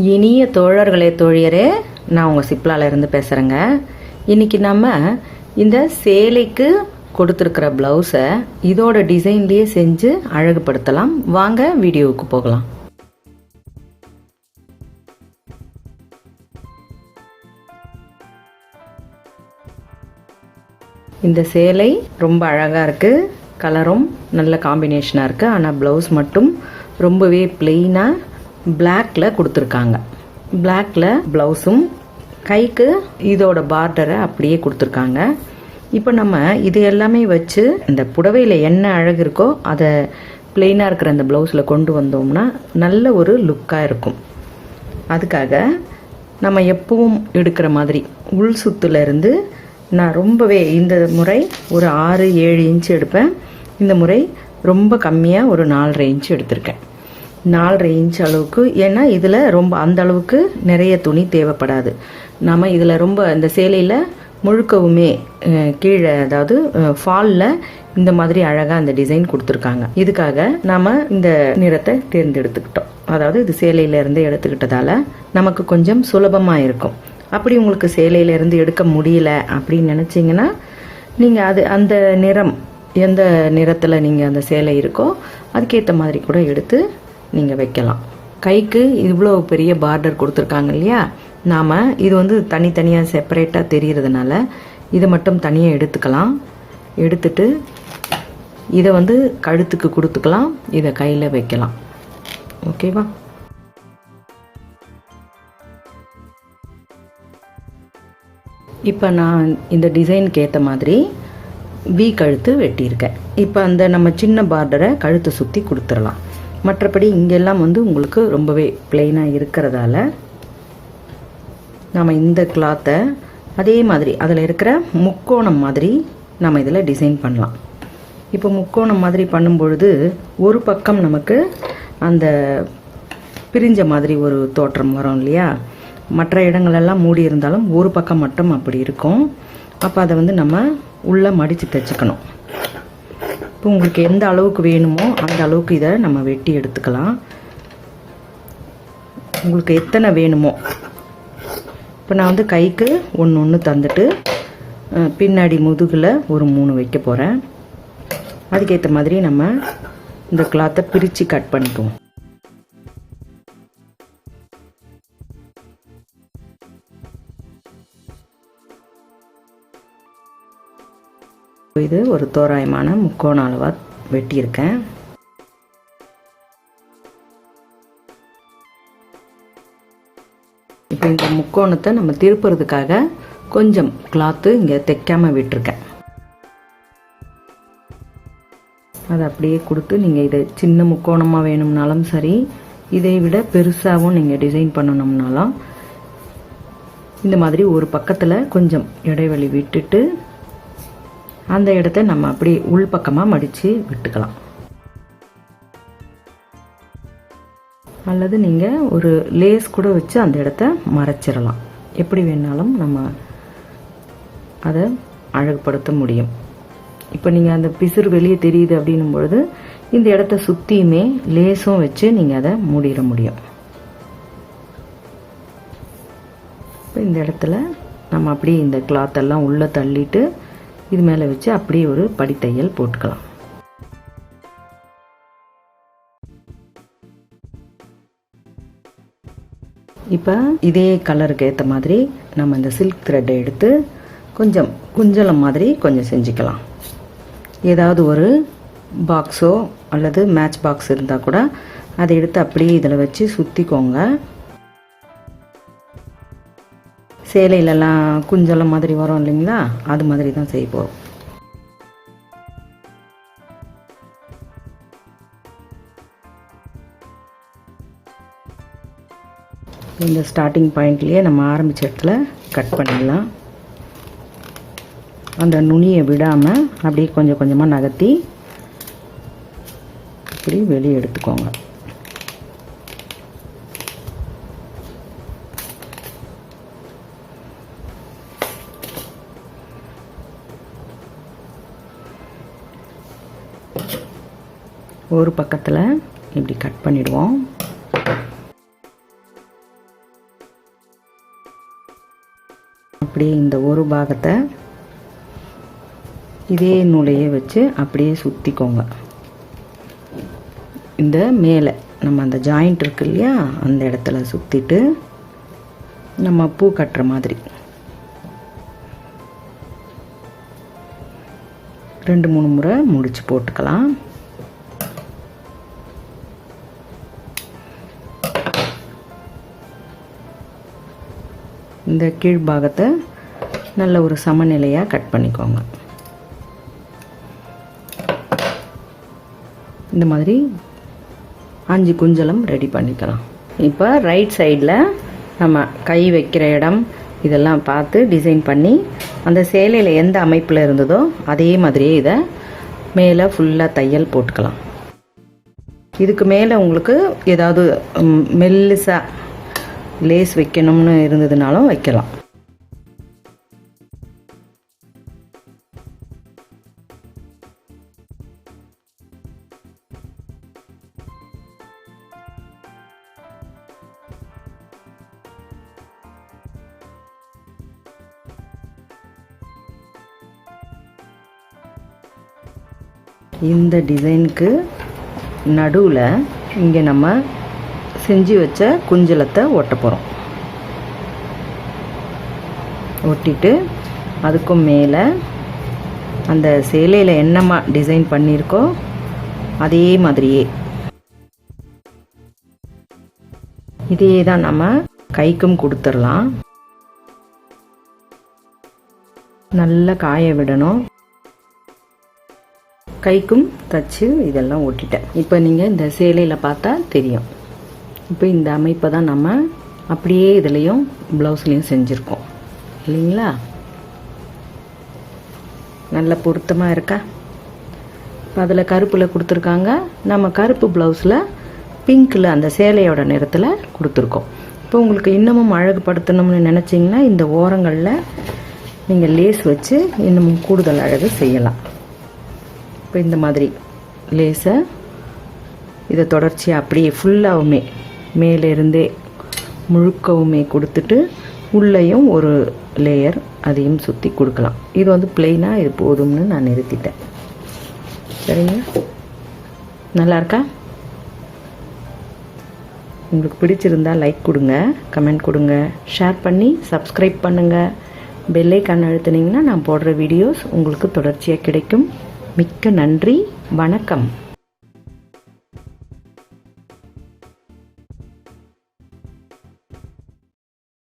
இனிய தோழர்களே தோழியரே, நான் உங்கள் சிப்லால இருந்து பேசுகிறேங்க. இன்றைக்கி நம்ம இந்த சேலைக்கு கொடுத்துருக்கிற ப்ளவுஸை இதோட டிசைன்லேயே செஞ்சு அழகுபடுத்தலாம். வாங்க வீடியோவுக்கு போகலாம். இந்த சேலை ரொம்ப அழகாக இருக்குது. கலரும் நல்ல காம்பினேஷனாக இருக்குது. ஆனால் ப்ளவுஸ் மட்டும் ரொம்பவே பிளெயினாக பிளாக்கில் கொடுத்துருக்காங்க. பிளாக்கில் ப்ளவுஸும் கைக்கு இதோட பார்டரை அப்படியே கொடுத்துருக்காங்க. இப்போ நம்ம இது எல்லாமே வச்சு இந்த புடவையில் என்ன அழகு இருக்கோ அதை பிளெயினாக இருக்கிற அந்த ப்ளவுஸில் கொண்டு வந்தோம்னா நல்ல ஒரு லுக்காக இருக்கும். அதுக்காக நம்ம எப்பவும் எடுக்கிற மாதிரி உள் சுற்றுலேருந்து நான் ரொம்பவே இந்த முறை ஒரு 6-7 இன்ச்சு எடுப்பேன். இந்த முறை ரொம்ப கம்மியாக ஒரு 4.5 இன்ச்சு எடுத்திருக்கேன். 4.5 இன்ச் அளவுக்கு. ஏன்னா இதில் ரொம்ப அந்த அளவுக்கு நிறைய துணி தேவைப்படாது. நம்ம இதில் ரொம்ப இந்த சேலையில் முழுக்கவுமே கீழே, அதாவது ஃபாலில் இந்த மாதிரி அழகாக அந்த டிசைன் கொடுத்துருக்காங்க. இதுக்காக நாம் இந்த நிறத்தை தேர்ந்தெடுத்துக்கிட்டோம். அதாவது இது சேலையிலேருந்து எடுத்துக்கிட்டதால நமக்கு கொஞ்சம் சுலபமாக இருக்கும். அப்படி உங்களுக்கு சேலையிலேருந்து எடுக்க முடியல அப்படின்னு நினச்சிங்கன்னா நீங்கள் அந்த நிறம் எந்த நிறத்தில் நீங்கள் அந்த சேலை இருக்கோ அதுக்கேற்ற மாதிரி கூட எடுத்து நீங்கள் வைக்கலாம். கைக்கு இவ்வளோ பெரிய பார்டர் கொடுத்துருக்காங்க இல்லையா, நாம் இது தனித்தனியாக செப்பரேட்டாக தெரிகிறதுனால இதை மட்டும் தனியாக எடுத்துக்கலாம். எடுத்துட்டு இதை கழுத்துக்கு கொடுத்துக்கலாம், இதை கையில் வைக்கலாம். ஓகேவா? இப்போ நான் இந்த டிசைனுக்கு ஏற்ற மாதிரி வி கழுத்து வெட்டியிருக்கேன். இப்போ அந்த நம்ம சின்ன பார்டரை கழுத்தை சுற்றி கொடுத்துடலாம். மற்றபடி இங்கெல்லாம் உங்களுக்கு ரொம்பவே பிளெயினாக இருக்கிறதால நம்ம இந்த கிளாத்தை அதே மாதிரி அதில் இருக்கிற முக்கோணம் மாதிரி நம்ம இதில் டிசைன் பண்ணலாம். இப்போ முக்கோணம் மாதிரி பண்ணும்பொழுது ஒரு பக்கம் நமக்கு அந்த பிரிஞ்ச மாதிரி ஒரு தோற்றம் வரும் இல்லையா. மற்ற இடங்களெல்லாம் மூடி இருந்தாலும் ஒரு பக்கம் மட்டும் அப்படி இருக்கும். அப்போ அதை நம்ம உள்ளே மடித்து தைச்சிக்கணும். இப்போ உங்களுக்கு எந்த அளவுக்கு வேணுமோ அந்த அளவுக்கு இதை நம்ம வெட்டி எடுத்துக்கலாம். உங்களுக்கு எத்தனை வேணுமோ. இப்போ நான் கைக்கு ஒன்று தந்துட்டு பின்னாடி முதுகில் ஒரு 3 வைக்க போகிறேன். அதுக்கேற்ற மாதிரி நம்ம இந்த கிளாத்தை பிரித்து கட் பண்ணிக்குவோம். இது ஒரு தோராயமான முக்கோண அளவாக வெட்டியிருக்கேன். இப்போ இந்த முக்கோணத்தை நம்ம திருப்புறதுக்காக கொஞ்சம் கிளாத்து இங்கே தைக்காமல் விட்டுருக்கேன். அதை அப்படியே கொடுத்து நீங்கள் இதை சின்ன முக்கோணமாக வேணும்னாலும் சரி, இதை விட பெருசாகவும் நீங்கள் டிசைன் பண்ணணும்னாலும் இந்த மாதிரி ஒரு பக்கத்தில் கொஞ்சம் இடைவெளி விட்டுட்டு அந்த இடத்த நம்ம அப்படி உள் பக்கமாக மடித்து விட்டுக்கலாம். அல்லது நீங்கள் ஒரு லேஸ் கூட வச்சு அந்த இடத்த மறைச்சிடலாம். எப்படி வேணாலும் நம்ம அதை அழகுபடுத்த முடியும். இப்போ நீங்கள் அந்த பிசுறு வெளியே தெரியுது அப்படின்னும் பொழுது இந்த இடத்த சுற்றியுமே லேஸும் வச்சு நீங்கள் அதை மூடிட முடியும். இப்போ இந்த இடத்துல நம்ம அப்படியே இந்த கிளாத்தெல்லாம் உள்ளே தள்ளிட்டு இது மேலே வச்சு அப்படியே ஒரு படித்தையல் போட்டுக்கலாம். இப்போ இதே கலருக்கு ஏற்ற மாதிரி நம்ம இந்த சில்க் த்ரெட்டை எடுத்து கொஞ்சம் குஞ்சலம் மாதிரி கொஞ்சம் செஞ்சுக்கலாம். ஏதாவது ஒரு பாக்ஸோ அல்லது மேட்ச் பாக்ஸ் இருந்தால் கூட அதை எடுத்து அப்படியே இதில் வச்சு சுற்றிக்கோங்க. சேலையிலலாம் குஞ்சலம் மாதிரி வரும் இல்லைங்களா, அது மாதிரி தான் செய்ய போகிறோம். இந்த ஸ்டார்டிங் பாயிண்ட்லேயே நம்ம ஆரம்பித்த இடத்துல கட் பண்ணிடலாம். அந்த நுனியை விடாமல் அப்படியே கொஞ்சம் கொஞ்சமாக நகர்த்தி இப்படி வெளியே எடுத்துக்கோங்க. ஒரு பக்கத்தில் இப்படி கட் பண்ணிடுவோம். அப்படியே இந்த ஒரு பாகத்தை இதே நூலையே வச்சு அப்படியே சுற்றிக்கோங்க. இந்த மேலே நம்ம அந்த ஜாயிண்ட் இருக்கு இல்லையா, அந்த இடத்துல சுற்றிட்டு நம்ம பூ கட்டுற மாதிரி 2-3 முறை முடிச்சு போட்டுக்கலாம். இந்த கீழ்பாகத்தை நல்ல ஒரு சமநிலையாக கட் பண்ணிக்கோங்க. இந்த மாதிரி 5 குஞ்சலம் ரெடி பண்ணிக்கலாம். இப்போ ரைட் சைடில் நம்ம கை வைக்கிற இடம் இதெல்லாம் பார்த்து டிசைன் பண்ணி அந்த சேலையில் எந்த அமைப்பில் இருந்ததோ அதே மாதிரியே இதை மேலே ஃபுல்லாக தையல் போட்டுக்கலாம். இதுக்கு மேலே உங்களுக்கு ஏதாவது மெல்லிசாக லேஸ் வைக்கணும்னு இருந்ததுனாலும் வைக்கலாம். இந்த டிசைனுக்கு நடுவில் இங்கே நம்ம செஞ்சு வச்ச குஞ்சலத்தை ஒட்ட போகிறோம். ஒட்டிட்டு அதுக்கும் மேலே அந்த சேலையில் என்னமா டிசைன் பண்ணியிருக்கோ அதே மாதிரியே இதே தான் நம்ம கைக்கும் கொடுத்துடலாம். நல்லா காய விடணும். கைக்கும் தச்சு இதெல்லாம் ஒட்டிட்டேன். இப்போ நீங்கள் இந்த சேலையில் பார்த்தா தெரியும். இப்போ இந்த அமைப்பை தான் நம்ம அப்படியே இதுலேயும் ப்ளவுஸ்லேயும் செஞ்சுருக்கோம் இல்லைங்களா? நல்ல பொருத்தமாக இருக்கா? இப்போ அதில் கருப்பில் கொடுத்துருக்காங்க, நம்ம கருப்பு ப்ளவுஸில் பிங்க்கில் அந்த சேலையோட நிறத்தில் கொடுத்துருக்கோம். இப்போ உங்களுக்கு இன்னமும் அழகுபடுத்தணும்னு நினச்சிங்கன்னா இந்த ஓரங்களில் நீங்கள் லேஸ் வச்சு இன்னமும் கூடுதல் அழகு செய்யலாம். இப்போ இந்த மாதிரி லேஸை இதை தொடர்ச்சியாக அப்படியே ஃபுல்லாகவுமே மேலேருந்தே முழுக்கவுமே கொடுத்துட்டு உள்ளேயும் ஒரு லேயர் அதையும் சுற்றி கொடுக்கலாம். இது வந்து பிளெயினாக இது போதும்னு நான் நிறுத்திட்டேன். சரிங்க, நல்லா இருக்கா? உங்களுக்கு பிடிச்சிருந்தா லைக் கொடுங்க, கமெண்ட் கொடுங்க, ஷேர் பண்ணி சப்ஸ்கிரைப் பண்ணுங்கள். பெல் ஐகான் அழுத்துனீங்கன்னா நான் போடுற வீடியோஸ் உங்களுக்கு தொடர்ச்சியாக கிடைக்கும். மிக்க நன்றி. வணக்கம்.